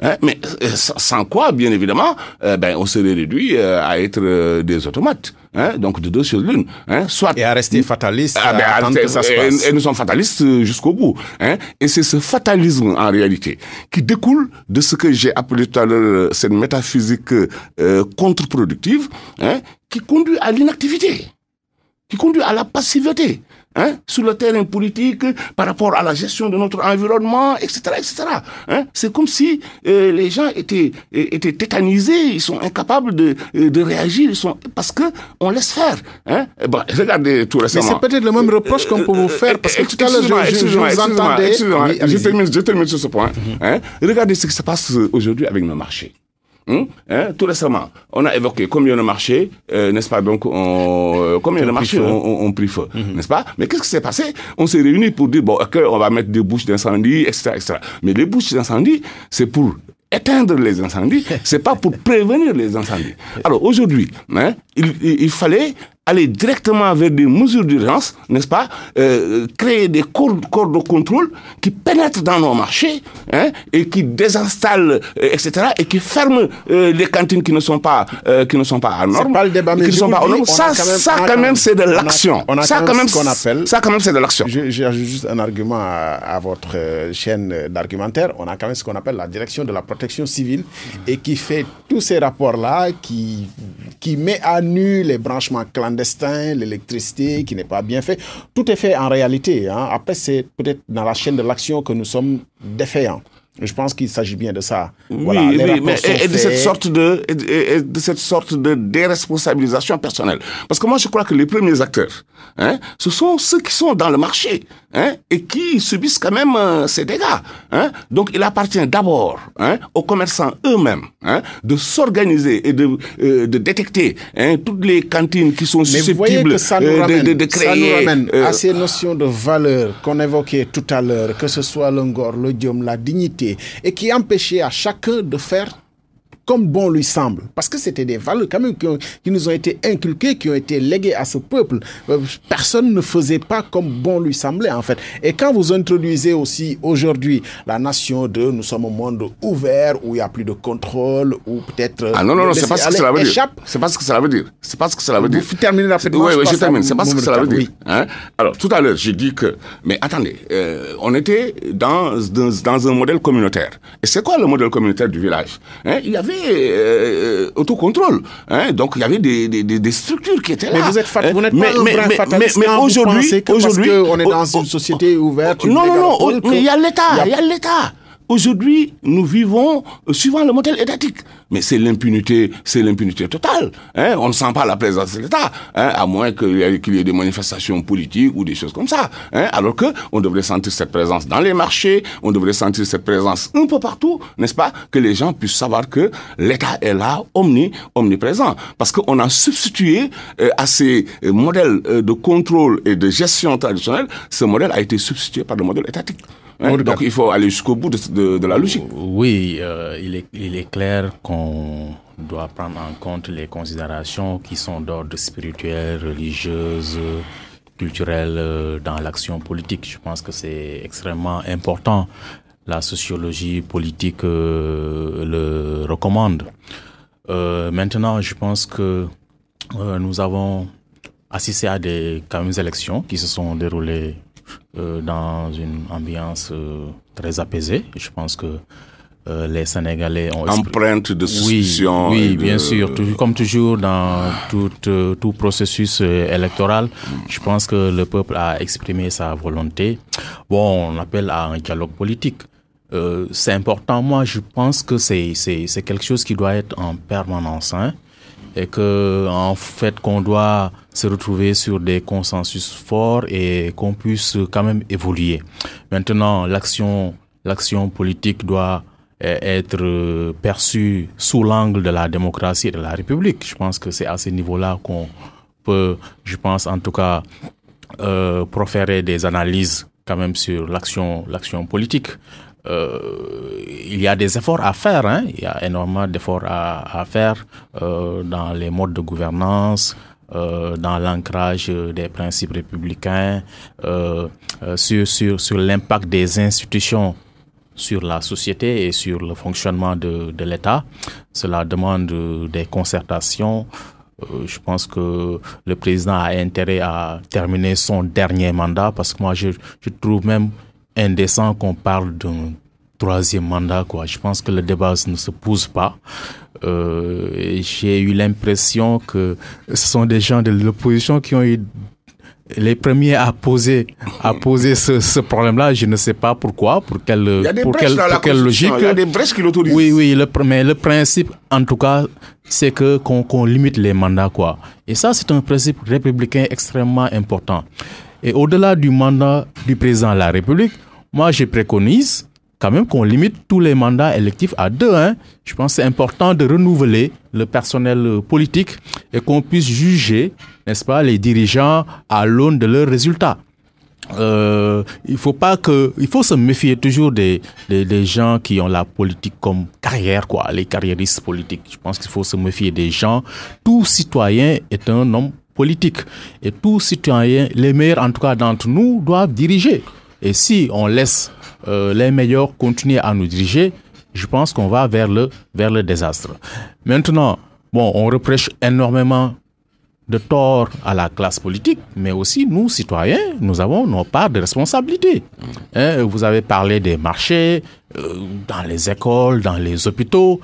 Hein? Mais sans quoi, bien évidemment, on serait réduit à être des automates. Hein? Donc de deux sur l'une. Hein? Soit et à rester fataliste. Que ça se passe. Et nous sommes fatalistes jusqu'au bout. Hein? Et c'est ce fatalisme en réalité qui découle de ce que j'ai appelé tout à l'heure cette métaphysique contre-productive, hein? Qui conduit à l'inactivité, qui conduit à la passivité. Hein, sur le terrain politique, par rapport à la gestion de notre environnement, etc., etc. Hein, c'est comme si les gens étaient tétanisés, ils sont incapables de réagir, parce que on laisse faire. Hein. Regardez tout récemment. Mais c'est peut-être le même reproche qu'on peut vous faire, parce que tout à l'heure je vous entendais. Je termine sur ce point. Hein. Regardez ce qui se passe aujourd'hui avec nos marchés. Tout récemment, on a évoqué combien de marchés, n'est-ce pas, donc combien de marchés ont pris feu, n'est-ce pas? Mais qu'est-ce qui s'est passé? On s'est réunis pour dire, on va mettre des bouches d'incendie, etc., etc. Mais les bouches d'incendie, c'est pour éteindre les incendies, c'est pas pour prévenir les incendies. Alors aujourd'hui, il fallait aller directement vers des mesures d'urgence, n'est-ce pas, créer des corps de contrôle qui pénètrent dans nos marchés, et qui désinstallent, etc., et qui ferment les cantines qui ne sont pas à norme. C'est pas le débat, mais ça quand même c'est de l'action. Ça quand même c'est de l'action. J'ajoute juste un argument à votre chaîne d'argumentaire. On a quand même ce qu'on appelle la direction de la protection civile et qui fait tous ces rapports-là, qui met à nu les branchements clandestins, l'électricité qui n'est pas bien fait. Tout est fait en réalité. Hein. Après, c'est peut-être dans la chaîne de l'action que nous sommes défaillants. Je pense qu'il s'agit bien de ça. Voilà, et de cette sorte de déresponsabilisation personnelle. Parce que moi, je crois que les premiers acteurs, ce sont ceux qui sont dans le marché, et qui subissent quand même ces dégâts. Donc, il appartient d'abord aux commerçants eux-mêmes de s'organiser et de détecter toutes les cantines qui sont susceptibles de créer. Ça nous ramène à ces notions de valeur qu'on évoquait tout à l'heure, que ce soit le ngor, l'odium, la dignité, et qui empêchait à chacun de faire comme bon lui semble. Parce que c'était des valeurs quand même qui nous ont été inculquées, qui ont été léguées à ce peuple. Personne ne faisait pas comme bon lui semblait, en fait. Et quand vous introduisez aussi aujourd'hui la nation de nous sommes un monde ouvert, où il n'y a plus de contrôle, où peut-être... Ah non, c'est pas ce que cela veut dire. C'est pas ce que cela veut dire. C'est pas ce que cela veut dire. Vous terminez rapidement. Oui, je termine. C'est pas ce que cela veut dire. Oui. Hein? Alors, tout à l'heure, j'ai dit que... Mais attendez, on était dans un modèle communautaire. Et c'est quoi le modèle communautaire du village? Il y avait autocontrôle. Donc, il y avait des structures qui étaient là. Mais vous n'êtes pas un brin fataliste quand vous pensez que parce qu'on est dans une société ouverte... Non, mais il y a l'État. Aujourd'hui, nous vivons suivant le modèle étatique. Mais c'est l'impunité totale. On ne sent pas la présence de l'État, à moins qu'il y ait des manifestations politiques ou des choses comme ça. Alors que on devrait sentir cette présence dans les marchés, on devrait sentir cette présence un peu partout, n'est-ce pas? Que les gens puissent savoir que l'État est là, omniprésent. Parce qu'on a substitué à ces modèles de contrôle et de gestion traditionnelle, ce modèle a été substitué par le modèle étatique. Donc il faut aller jusqu'au bout de la logique. Oui, il est clair qu'on doit prendre en compte les considérations qui sont d'ordre spirituel, religieuse, culturel dans l'action politique. Je pense que c'est extrêmement important. La sociologie politique le recommande. Maintenant, je pense que nous avons assisté à des élections qui se sont déroulées dans une ambiance très apaisée. Je pense que les Sénégalais ont... Empreinte de suspicion. Oui, bien sûr. Comme toujours dans tout processus électoral, je pense que le peuple a exprimé sa volonté. Bon, on appelle à un dialogue politique. C'est important. Moi, je pense que c'est quelque chose qui doit être en permanence, et que en fait qu'on doit se retrouver sur des consensus forts et qu'on puisse quand même évoluer. Maintenant, l'action politique doit être perçue sous l'angle de la démocratie et de la République. Je pense que c'est à ce niveau-là qu'on peut, je pense en tout cas, proférer des analyses quand même sur l'action politique. Il y a des efforts à faire, il y a énormément d'efforts à faire dans les modes de gouvernance, dans l'ancrage des principes républicains, sur l'impact des institutions sur la société et sur le fonctionnement de l'État. Cela demande des concertations. Je pense que le président a intérêt à terminer son dernier mandat, parce que moi je trouve même indécent qu'on parle d'un troisième mandat, quoi. Je pense que le débat ne se pose pas. J'ai eu l'impression que ce sont des gens de l'opposition qui ont eu les premiers à poser ce problème-là. Je ne sais pas pourquoi, pour quelle logique. Il y a des brèches qui l'autorisent. Oui, mais le principe, en tout cas, c'est qu'on limite les mandats, quoi. Et ça, c'est un principe républicain extrêmement important. Et au-delà du mandat du président de la République, moi, je préconise quand même qu'on limite tous les mandats électifs à 2. Je pense que c'est important de renouveler le personnel politique et qu'on puisse juger, n'est-ce pas, les dirigeants à l'aune de leurs résultats. Il faut se méfier toujours des gens qui ont la politique comme carrière, quoi, les carriéristes politiques. Je pense qu'il faut se méfier des gens. Tout citoyen est un homme politique. Et tout citoyen, les meilleurs en tout cas d'entre nous, doivent diriger. Et si on laisse les meilleurs continuer à nous diriger, je pense qu'on va vers le désastre. Maintenant, on reproche énormément de tort à la classe politique, mais aussi nous, citoyens, nous avons nos parts de responsabilité. Vous avez parlé des marchés, dans les écoles, dans les hôpitaux,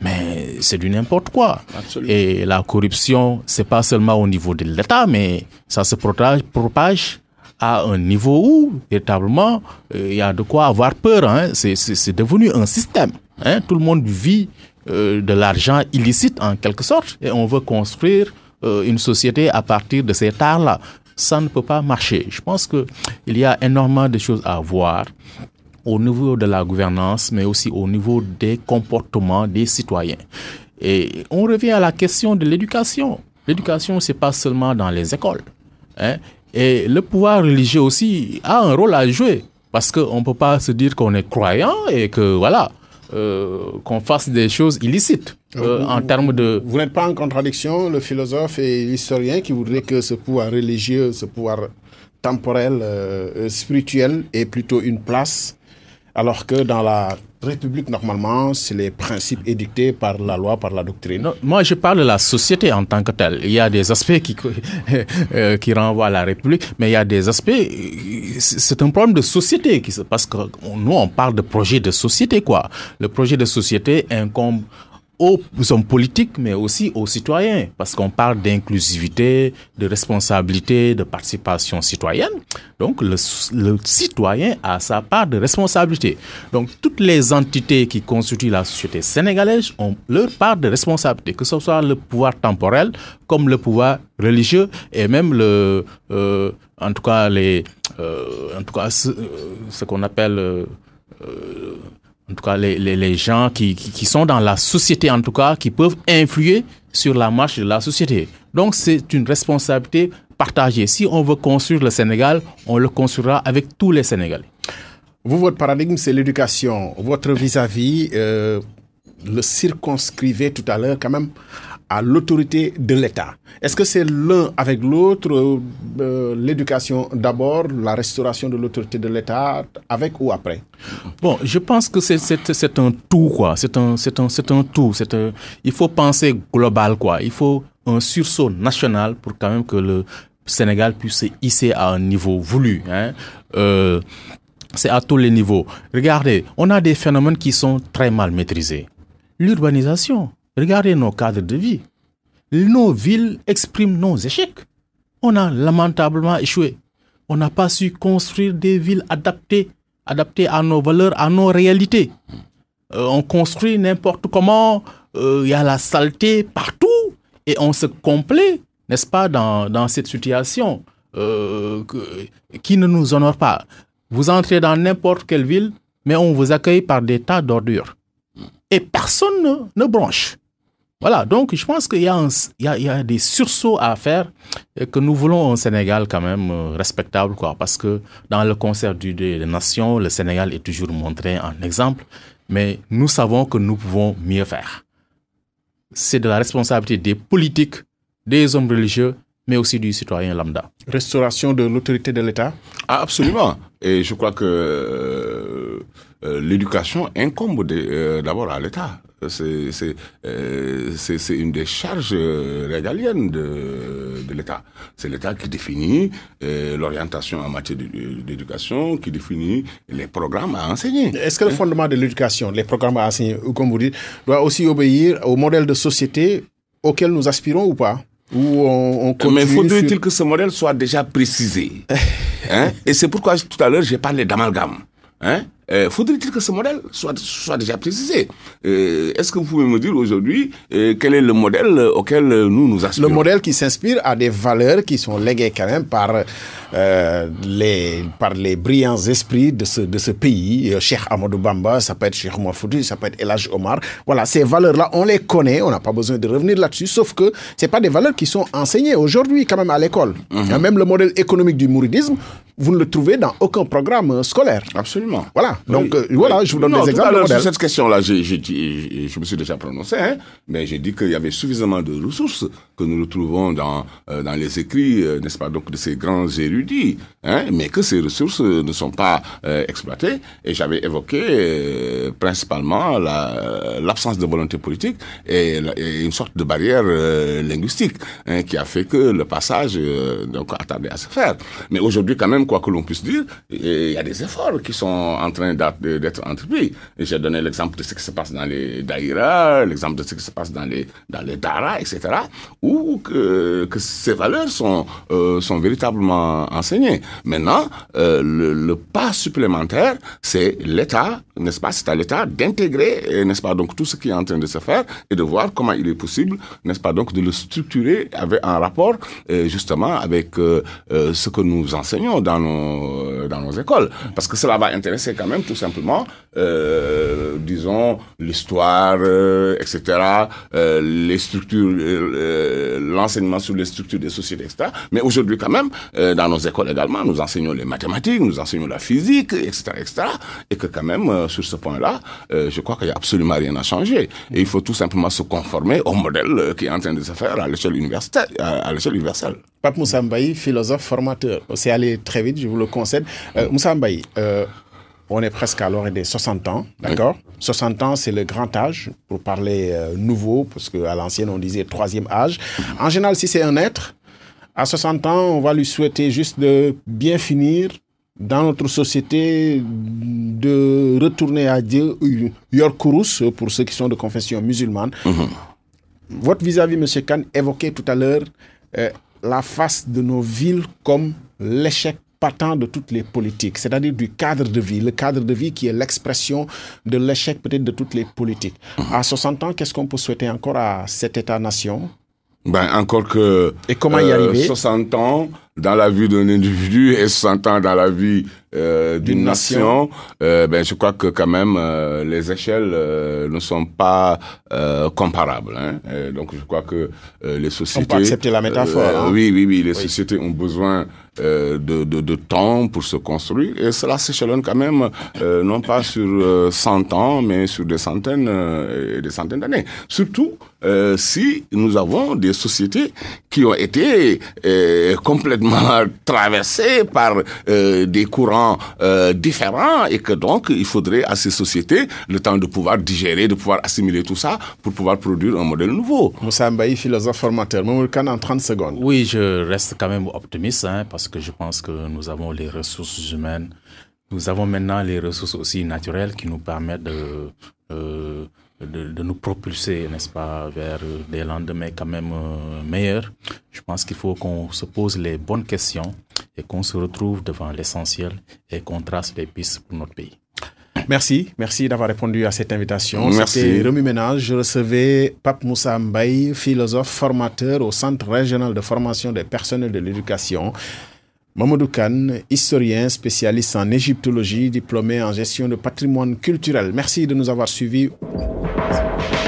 mais c'est du n'importe quoi. Absolument. Et la corruption, c'est pas seulement au niveau de l'État, mais ça se propage à un niveau où, véritablement, il y a de quoi avoir peur. C'est devenu un système. Tout le monde vit de l'argent illicite, en quelque sorte, et on veut construire une société à partir de cet art-là. Ça ne peut pas marcher. Je pense qu'il y a énormément de choses à voir au niveau de la gouvernance, mais aussi au niveau des comportements des citoyens. Et on revient à la question de l'éducation. L'éducation, c'est pas seulement dans les écoles. Et le pouvoir religieux aussi a un rôle à jouer. Parce qu'on ne peut pas se dire qu'on est croyant et que voilà, qu'on fasse des choses illicites en termes de... Vous n'êtes pas en contradiction, le philosophe et l'historien qui voudrait que ce pouvoir religieux, ce pouvoir temporel, spirituel ait plutôt une place, alors que dans la République, normalement, c'est les principes édictés par la loi, par la doctrine. Non, moi, je parle de la société en tant que telle. Il y a des aspects qui renvoient à la République, mais il y a des aspects... C'est un problème de société, parce que nous, on parle de projet de société, quoi. Le projet de société incombe aux hommes politiques, mais aussi aux citoyens, parce qu'on parle d'inclusivité, de responsabilité, de participation citoyenne. Donc, le citoyen a sa part de responsabilité. Donc, toutes les entités qui constituent la société sénégalaise ont leur part de responsabilité, que ce soit le pouvoir temporel, comme le pouvoir religieux, et même en tout cas, ce qu'on appelle... en tout cas, les gens qui sont dans la société, en tout cas, qui peuvent influer sur la marche de la société. Donc, c'est une responsabilité partagée. Si on veut construire le Sénégal, on le construira avec tous les Sénégalais. Vous, votre paradigme, c'est l'éducation. Votre vis-à-vis le circonscrivait tout à l'heure quand même à l'autorité de l'État. Est-ce que c'est l'un avec l'autre, l'éducation d'abord, la restauration de l'autorité de l'État, avec ou après? Bon, je pense que c'est un tout, quoi. C'est un tout. Il faut penser global, quoi. Il faut un sursaut national pour quand même que le Sénégal puisse se hisser à un niveau voulu, hein. C'est à tous les niveaux. Regardez, on a des phénomènes qui sont très mal maîtrisés. L'urbanisation. Regardez nos cadres de vie. Nos villes expriment nos échecs. On a lamentablement échoué. On n'a pas su construire des villes adaptées à nos valeurs, à nos réalités. On construit n'importe comment, il y a la saleté partout et on se complaît, n'est-ce pas, dans cette situation qui ne nous honore pas. Vous entrez dans n'importe quelle ville, mais on vous accueille par des tas d'ordures. Et personne ne bronche. Voilà, donc je pense qu'il y a des sursauts à faire et que nous voulons un Sénégal quand même respectable, quoi, parce que dans le concert des nations, le Sénégal est toujours montré en exemple, mais nous savons que nous pouvons mieux faire. C'est de la responsabilité des politiques, des hommes religieux, mais aussi du citoyen lambda. Restauration de l'autorité de l'État? Ah, absolument. Et je crois que l'éducation incombe d'abord à l'État. C'est une des charges régaliennes de l'État. C'est l'État qui définit l'orientation en matière d'éducation, qui définit les programmes à enseigner. Est-ce que le fondement de l'éducation, les programmes à enseigner, comme vous dites, doit aussi obéir au modèle de société auquel nous aspirons ou pas? Mais faudrait-il que ce modèle soit déjà précisé, hein? Et c'est pourquoi tout à l'heure j'ai parlé d'amalgame, hein? Faudrait-il que ce modèle soit déjà précisé? Est-ce que vous pouvez me dire aujourd'hui quel est le modèle auquel nous aspirons? Le modèle qui s'inspire à des valeurs qui sont léguées quand même par les brillants esprits de ce pays. Cheikh Amadou Bamba, ça peut être Cheikh Oumar Foutiyou, ça peut être El Hadj Omar. Voilà, ces valeurs-là, on les connaît, on n'a pas besoin de revenir là-dessus, sauf que c'est pas des valeurs qui sont enseignées aujourd'hui quand même à l'école. Mm-hmm. Même le modèle économique du mouridisme, vous ne le trouvez dans aucun programme scolaire. Absolument. Voilà. Donc, voilà, je vous donne des exemples de modèles. Sur cette question-là, je me suis déjà prononcé, hein, mais j'ai dit qu'il y avait suffisamment de ressources que nous retrouvons dans les écrits, n'est-ce pas, donc de ces grands érudits, hein, mais que ces ressources ne sont pas exploitées. Et j'avais évoqué principalement l'absence de volonté politique et une sorte de barrière linguistique, hein, qui a fait que le passage donc a tardé à se faire. Mais aujourd'hui, quand même, quoi que l'on puisse dire, il y a des efforts qui sont en train d'être entrepris. Et j'ai donné l'exemple de ce qui se passe dans les daïras, l'exemple de ce qui se passe dans les daras, etc., où que ces valeurs sont véritablement enseignées. Maintenant, le pas supplémentaire, c'est l'État, n'est-ce pas, c'est à l'État d'intégrer, n'est-ce pas, donc tout ce qui est en train de se faire et de voir comment il est possible, n'est-ce pas, donc de le structurer en rapport, justement, avec ce que nous enseignons dans nos écoles. Parce que cela va intéresser quand même tout simplement disons, l'histoire, etc., les structures, l'enseignement sur les structures des sociétés, etc. Mais aujourd'hui, quand même, dans nos écoles également, nous enseignons les mathématiques, nous enseignons la physique, etc., etc. Et que quand même, sur ce point-là, je crois qu'il n'y a absolument rien à changer. Et il faut tout simplement se conformer au modèle qui est en train de se faire à l'échelle universitaire, à l'échelle universelle. Pape Moussa Mbaye, philosophe, formateur. C'est allé très vite, je vous le concède. Moussa Mbaye, on est presque à l'heure des 60 ans, d'accord? Oui. 60 ans, c'est le grand âge, pour parler nouveau, parce qu'à l'ancienne, on disait troisième âge. En général, si c'est un être, à 60 ans, on va lui souhaiter juste de bien finir dans notre société, de retourner à Dieu, yor kurus, pour ceux qui sont de confession musulmane. Votre vis-à-vis, M. Kane, évoquait tout à l'heure la face de nos villes comme l'échec patent de toutes les politiques, c'est-à-dire du cadre de vie, le cadre de vie qui est l'expression de l'échec peut-être de toutes les politiques. À 60 ans, qu'est-ce qu'on peut souhaiter encore à cet État-nation? Encore que et comment y arriver? 60 ans dans la vie d'un individu et 60 ans dans la vie d'une nation, je crois que quand même les échelles ne sont pas comparables. Donc je crois que les sociétés... On peut accepter la métaphore. Oui, les sociétés ont besoin de temps pour se construire et cela s'échelonne quand même non pas sur 100 ans mais sur des centaines et des centaines d'années. Surtout si nous avons des sociétés qui ont été complètement traversées par des courants différents et que donc il faudrait à ces sociétés le temps de pouvoir digérer, de pouvoir assimiler tout ça pour pouvoir produire un modèle nouveau. Moussa Mbaye, philosophe formateur. Mamoudou Kane en 30 secondes. Oui, je reste quand même optimiste parce que je pense que nous avons les ressources humaines. Nous avons maintenant les ressources aussi naturelles qui nous permettent de nous propulser, n'est-ce pas, vers des lendemains quand même meilleurs. Je pense qu'il faut qu'on se pose les bonnes questions et qu'on se retrouve devant l'essentiel et qu'on trace les pistes pour notre pays. Merci d'avoir répondu à cette invitation. Merci. C'était Remue Ménage. Je recevais Pape Moussa Mbaye, philosophe formateur au Centre régional de formation des personnels de l'éducation. Mamoudou Kane, historien, spécialiste en égyptologie, diplômé en gestion de patrimoine culturel. Merci de nous avoir suivis. Merci.